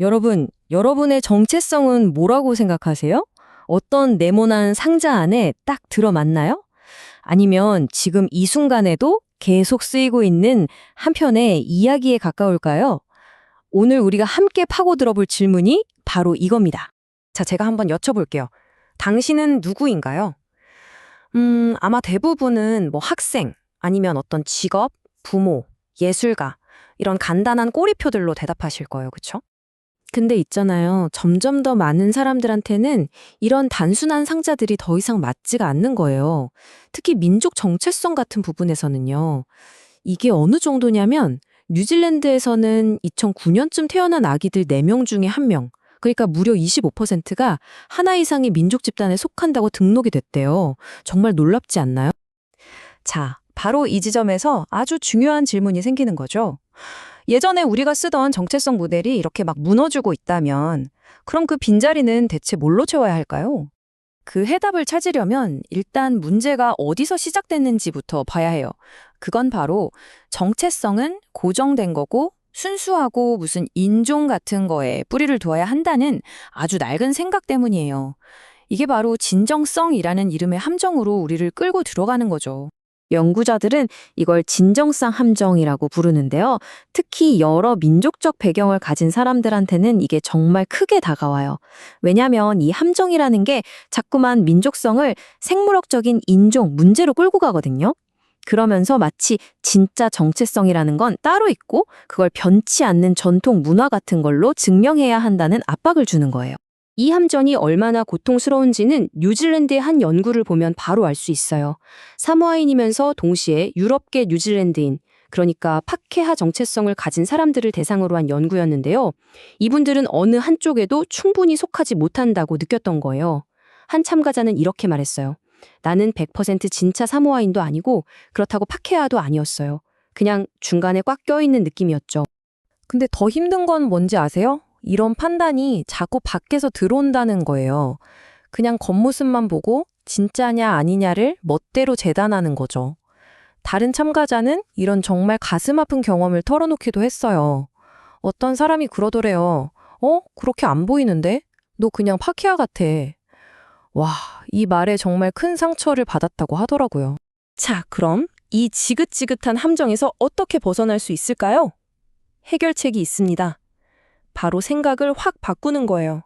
여러분의 정체성은 뭐라고 생각하세요? 어떤 네모난 상자 안에 딱 들어맞나요? 아니면 지금 이 순간에도 계속 쓰이고 있는 한 편의 이야기에 가까울까요? 오늘 우리가 함께 파고 들어볼 질문이 바로 이겁니다. 자, 제가 한번 여쭤볼게요. 당신은 누구인가요? 아마 대부분은 뭐 학생, 아니면 어떤 직업, 부모, 예술가, 이런 간단한 꼬리표들로 대답하실 거예요. 그쵸? 근데 있잖아요. 점점 더 많은 사람들한테는 이런 단순한 상자들이 더 이상 맞지가 않는 거예요. 특히 민족 정체성 같은 부분에서는요. 이게 어느 정도냐면 뉴질랜드에서는 2009년쯤 태어난 아기들 4명 중에 1명, 그러니까 무려 25%가 하나 이상의 민족 집단에 속한다고 등록이 됐대요. 정말 놀랍지 않나요? 자, 바로 이 지점에서 아주 중요한 질문이 생기는 거죠. 예전에 우리가 쓰던 정체성 모델이 이렇게 막 무너지고 있다면, 그럼 그 빈자리는 대체 뭘로 채워야 할까요? 그 해답을 찾으려면 일단 문제가 어디서 시작됐는지부터 봐야 해요. 그건 바로 정체성은 고정된 거고 순수하고 무슨 인종 같은 거에 뿌리를 두어야 한다는 아주 낡은 생각 때문이에요. 이게 바로 진정성이라는 이름의 함정으로 우리를 끌고 들어가는 거죠. 연구자들은 이걸 진정성 함정이라고 부르는데요. 특히 여러 민족적 배경을 가진 사람들한테는 이게 정말 크게 다가와요. 왜냐하면 이 함정이라는 게 자꾸만 민족성을 생물학적인 인종, 문제로 끌고 가거든요. 그러면서 마치 진짜 정체성이라는 건 따로 있고 그걸 변치 않는 전통 문화 같은 걸로 증명해야 한다는 압박을 주는 거예요. 이 함정이 얼마나 고통스러운지는 뉴질랜드의 한 연구를 보면 바로 알 수 있어요. 사모아인이면서 동시에 유럽계 뉴질랜드인, 그러니까 파케하 정체성을 가진 사람들을 대상으로 한 연구였는데요. 이분들은 어느 한쪽에도 충분히 속하지 못한다고 느꼈던 거예요. 한 참가자는 이렇게 말했어요. 나는 100% 진짜 사모아인도 아니고 그렇다고 파케하도 아니었어요. 그냥 중간에 꽉 껴있는 느낌이었죠. 근데 더 힘든 건 뭔지 아세요? 이런 판단이 자꾸 밖에서 들어온다는 거예요. 그냥 겉모습만 보고 진짜냐 아니냐를 멋대로 재단하는 거죠. 다른 참가자는 이런 정말 가슴 아픈 경험을 털어놓기도 했어요. 어떤 사람이 그러더래요. 그렇게 안 보이는데? 너 그냥 파키아 같아. 와, 이 말에 정말 큰 상처를 받았다고 하더라고요. 자, 그럼 이 지긋지긋한 함정에서 어떻게 벗어날 수 있을까요? 해결책이 있습니다. 바로 생각을 확 바꾸는 거예요.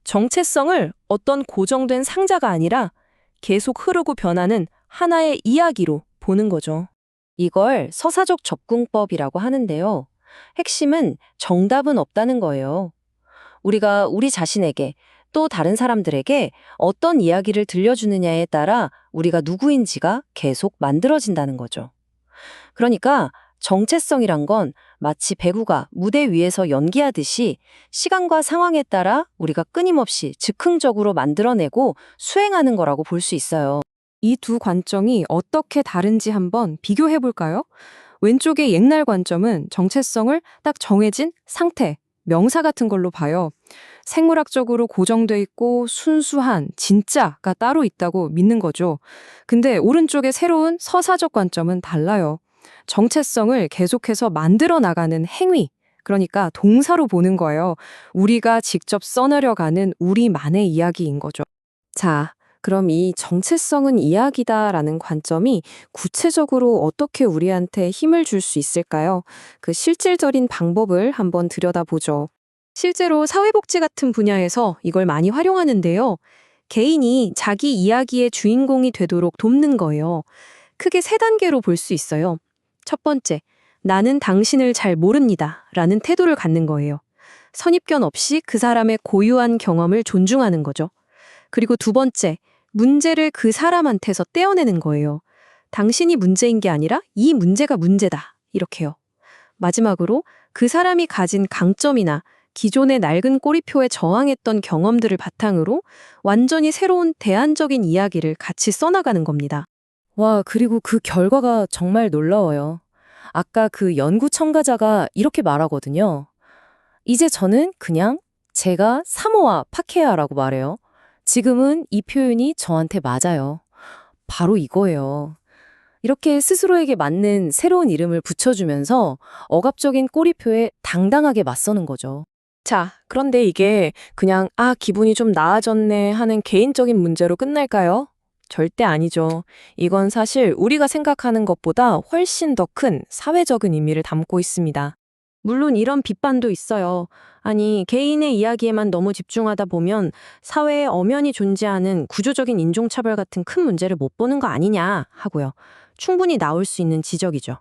정체성을 어떤 고정된 상자가 아니라 계속 흐르고 변하는 하나의 이야기로 보는 거죠. 이걸 서사적 접근법이라고 하는데요. 핵심은 정답은 없다는 거예요. 우리가 우리 자신에게 또 다른 사람들에게 어떤 이야기를 들려주느냐에 따라 우리가 누구인지가 계속 만들어진다는 거죠. 그러니까 정체성이란 건 마치 배구가 무대 위에서 연기하듯이 시간과 상황에 따라 우리가 끊임없이 즉흥적으로 만들어내고 수행하는 거라고 볼 수 있어요. 이 두 관점이 어떻게 다른지 한번 비교해 볼까요? 왼쪽의 옛날 관점은 정체성을 딱 정해진 상태, 명사 같은 걸로 봐요. 생물학적으로 고정돼 있고 순수한 진짜가 따로 있다고 믿는 거죠. 근데 오른쪽의 새로운 서사적 관점은 달라요. 정체성을 계속해서 만들어 나가는 행위, 그러니까 동사로 보는 거예요. 우리가 직접 써내려가는 우리만의 이야기인 거죠. 자, 그럼 이 정체성은 이야기다라는 관점이 구체적으로 어떻게 우리한테 힘을 줄 수 있을까요? 그 실질적인 방법을 한번 들여다보죠. 실제로 사회복지 같은 분야에서 이걸 많이 활용하는데요. 개인이 자기 이야기의 주인공이 되도록 돕는 거예요. 크게 3단계로 볼 수 있어요. 첫 번째, 나는 당신을 잘 모릅니다 라는 태도를 갖는 거예요. 선입견 없이 그 사람의 고유한 경험을 존중하는 거죠. 그리고 두 번째, 문제를 그 사람한테서 떼어내는 거예요. 당신이 문제인 게 아니라 이 문제가 문제다. 이렇게요. 마지막으로 그 사람이 가진 강점이나 기존의 낡은 꼬리표에 저항했던 경험들을 바탕으로 완전히 새로운 대안적인 이야기를 같이 써나가는 겁니다. 와, 그리고 그 결과가 정말 놀라워요. 아까 그 연구 참가자가 이렇게 말하거든요. 이제 저는 그냥 제가 사모아 파케아라고 말해요. 지금은 이 표현이 저한테 맞아요. 바로 이거예요. 이렇게 스스로에게 맞는 새로운 이름을 붙여주면서 억압적인 꼬리표에 당당하게 맞서는 거죠. 자, 그런데 이게 그냥 기분이 좀 나아졌네 하는 개인적인 문제로 끝날까요? 절대 아니죠. 이건 사실 우리가 생각하는 것보다 훨씬 더 큰 사회적인 의미를 담고 있습니다. 물론 이런 비판도 있어요. 아니, 개인의 이야기에만 너무 집중하다 보면 사회에 엄연히 존재하는 구조적인 인종차별 같은 큰 문제를 못 보는 거 아니냐 하고요. 충분히 나올 수 있는 지적이죠.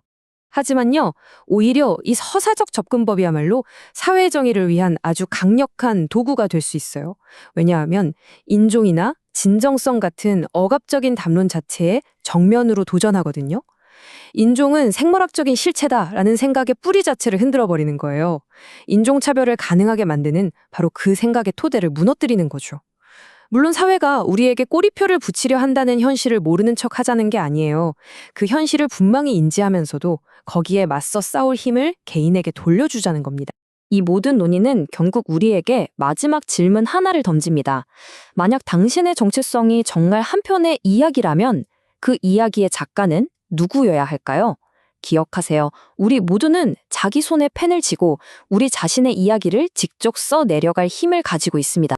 하지만요, 오히려 이 서사적 접근법이야말로 사회 정의를 위한 아주 강력한 도구가 될 수 있어요. 왜냐하면 인종이나 진정성 같은 억압적인 담론 자체에 정면으로 도전하거든요. 인종은 생물학적인 실체다라는 생각의 뿌리 자체를 흔들어버리는 거예요. 인종차별을 가능하게 만드는 바로 그 생각의 토대를 무너뜨리는 거죠. 물론 사회가 우리에게 꼬리표를 붙이려 한다는 현실을 모르는 척 하자는 게 아니에요. 그 현실을 분명히 인지하면서도 거기에 맞서 싸울 힘을 개인에게 돌려주자는 겁니다. 이 모든 논의는 결국 우리에게 마지막 질문 하나를 던집니다. 만약 당신의 정체성이 정말 한 편의 이야기라면 그 이야기의 작가는 누구여야 할까요? 기억하세요. 우리 모두는 자기 손에 펜을 쥐고 우리 자신의 이야기를 직접 써 내려갈 힘을 가지고 있습니다.